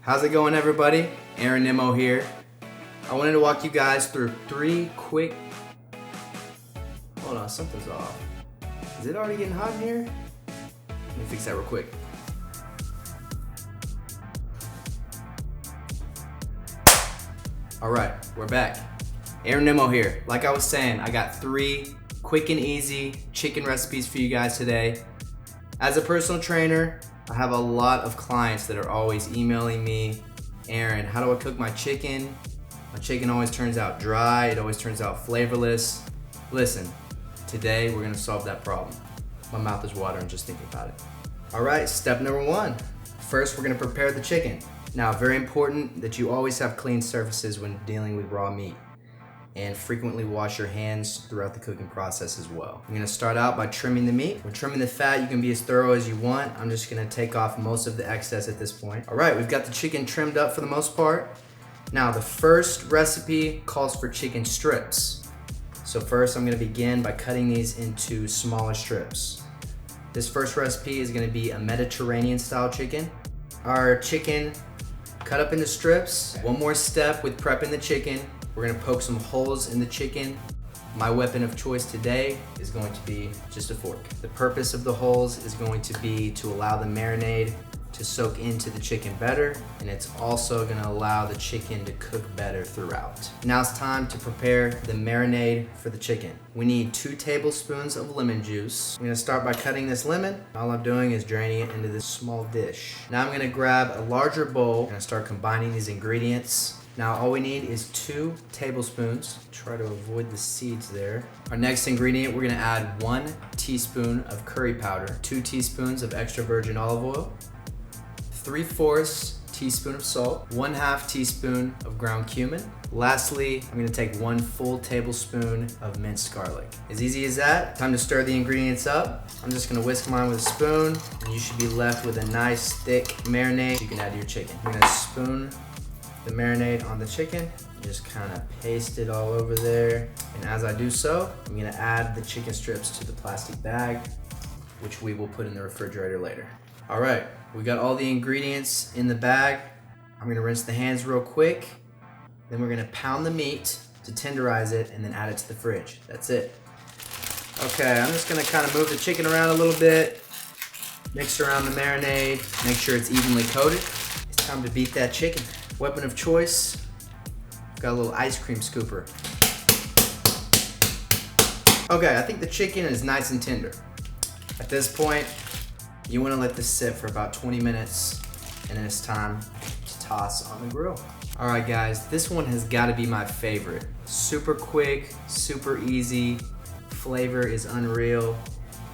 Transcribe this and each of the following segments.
How's it going, everybody? Aaron Nimmo here. I wanted to walk you guys through 3 quick... Hold on, something's off. Is it already getting hot in here? Let me fix that real quick. Alright, we're back. Aaron Nimmo here. Like I was saying, I got 3 quick and easy chicken recipes for you guys today. As a personal trainer, I have a lot of clients that are always emailing me, Aaron, how do I cook my chicken? My chicken always turns out dry, it always turns out flavorless. Listen, today we're gonna solve that problem. My mouth is watering just thinking about it. All right, step number 1. First, we're gonna prepare the chicken. Now, very important that you always have clean surfaces when dealing with raw meat, and frequently wash your hands throughout the cooking process as well. I'm gonna start out by trimming the meat. When trimming the fat, you can be as thorough as you want. I'm just gonna take off most of the excess at this point. All right, we've got the chicken trimmed up for the most part. Now, the first recipe calls for chicken strips. So first, I'm gonna begin by cutting these into smaller strips. This first recipe is gonna be a Mediterranean style chicken. Our chicken cut up into strips. One more step with prepping the chicken. We're gonna poke some holes in the chicken. My weapon of choice today is going to be just a fork. The purpose of the holes is going to be to allow the marinade to soak into the chicken better, and it's also gonna allow the chicken to cook better throughout. Now it's time to prepare the marinade for the chicken. We need 2 tablespoons of lemon juice. I'm gonna start by cutting this lemon. All I'm doing is draining it into this small dish. Now I'm gonna grab a larger bowl. I'm gonna start combining these ingredients. Now all we need is 2 tablespoons. Try to avoid the seeds there. Our next ingredient, we're gonna add 1 teaspoon of curry powder, 2 teaspoons of extra virgin olive oil, 3/4 teaspoon of salt, 1/2 teaspoon of ground cumin. Lastly, I'm gonna take 1 full tablespoon of minced garlic. As easy as that. Time to stir the ingredients up. I'm just gonna whisk mine with a spoon, and you should be left with a nice thick marinade you can add to your chicken. I'm gonna spoon the marinade on the chicken, just kind of paste it all over there. And as I do so, I'm gonna add the chicken strips to the plastic bag, which we will put in the refrigerator later. All right, we got all the ingredients in the bag. I'm gonna rinse the hands real quick. Then we're gonna pound the meat to tenderize it and then add it to the fridge. That's it. Okay, I'm just gonna kind of move the chicken around a little bit, mix around the marinade, make sure it's evenly coated. It's time to beat that chicken. Weapon of choice, got a little ice cream scooper. Okay, I think the chicken is nice and tender. At this point, you wanna let this sit for about 20 minutes, and then it's time to toss on the grill. All right, guys, this one has gotta be my favorite. Super quick, super easy, flavor is unreal.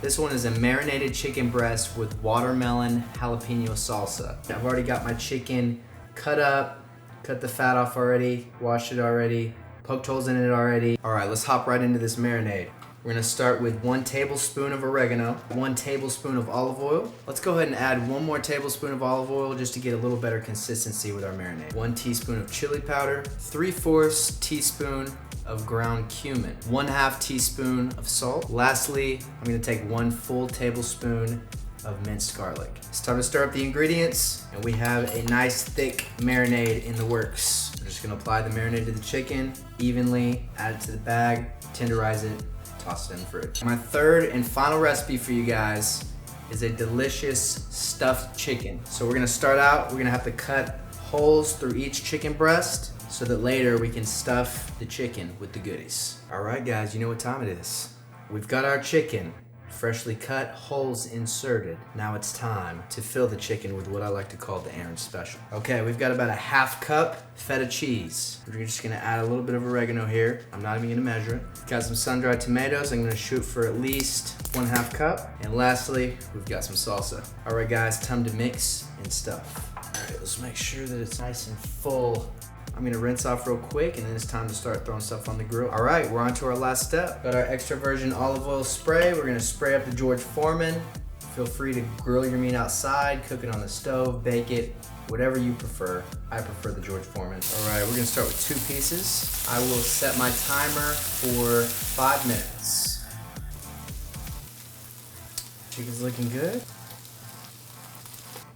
This one is a marinated chicken breast with watermelon jalapeno salsa. I've already got my chicken cut up, cut the fat off already, washed it already, poked holes in it already. All right, let's hop right into this marinade. We're gonna start with 1 tablespoon of oregano, 1 tablespoon of olive oil. Let's go ahead and add 1 more tablespoon of olive oil just to get a little better consistency with our marinade. 1 teaspoon of chili powder, 3/4 teaspoon of ground cumin, 1/2 teaspoon of salt. Lastly, I'm gonna take 1 full tablespoon of minced garlic. It's time to stir up the ingredients, and we have a nice thick marinade in the works. I'm just gonna apply the marinade to the chicken evenly, add it to the bag, tenderize it, toss it in the fridge. My third and final recipe for you guys is a delicious stuffed chicken. So we're gonna start out, we're gonna have to cut holes through each chicken breast so that later we can stuff the chicken with the goodies. All right, guys, you know what time it is. We've got our chicken freshly cut, holes inserted. Now it's time to fill the chicken with what I like to call the Aaron Special. Okay, we've got about a 1/2 cup feta cheese. We're just gonna add a little bit of oregano here. I'm not even gonna measure it. Got some sun-dried tomatoes. I'm gonna shoot for at least 1/2 cup. And lastly, we've got some salsa. All right, guys, time to mix and stuff. All right, let's make sure that it's nice and full. I'm gonna rinse off real quick, and then it's time to start throwing stuff on the grill. All right, we're on to our last step. Got our extra virgin olive oil spray. We're gonna spray up the George Foreman. Feel free to grill your meat outside, cook it on the stove, bake it, whatever you prefer. I prefer the George Foreman. All right, we're gonna start with 2 pieces. I will set my timer for 5 minutes. Chicken's looking good.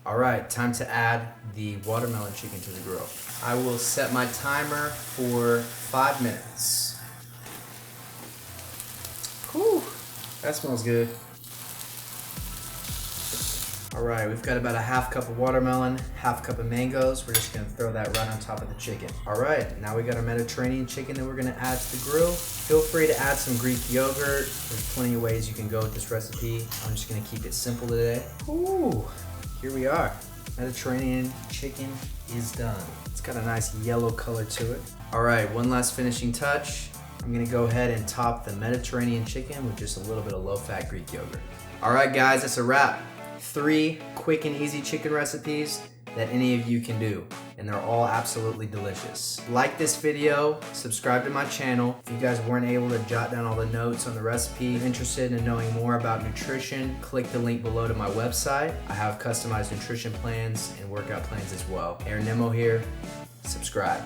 All right, time to add the watermelon chicken to the grill. I will set my timer for 5 minutes. Whew, that smells good. All right, we've got about a half cup of watermelon, half cup of mangoes. We're just gonna throw that right on top of the chicken. All right, now we got our Mediterranean chicken that we're gonna add to the grill. Feel free to add some Greek yogurt. There's plenty of ways you can go with this recipe. I'm just gonna keep it simple today. Ooh, here we are. Mediterranean chicken is done. It's got a nice yellow color to it. All right, one last finishing touch. I'm gonna go ahead and top the Mediterranean chicken with just a little bit of low-fat Greek yogurt. All right, guys, that's a wrap. 3 quick and easy chicken recipes that any of you can do, and they're all absolutely delicious. Like this video, subscribe to my channel. If you guys weren't able to jot down all the notes on the recipe, interested in knowing more about nutrition, click the link below to my website. I have customized nutrition plans and workout plans as well. Aaron Nimmo here, subscribe.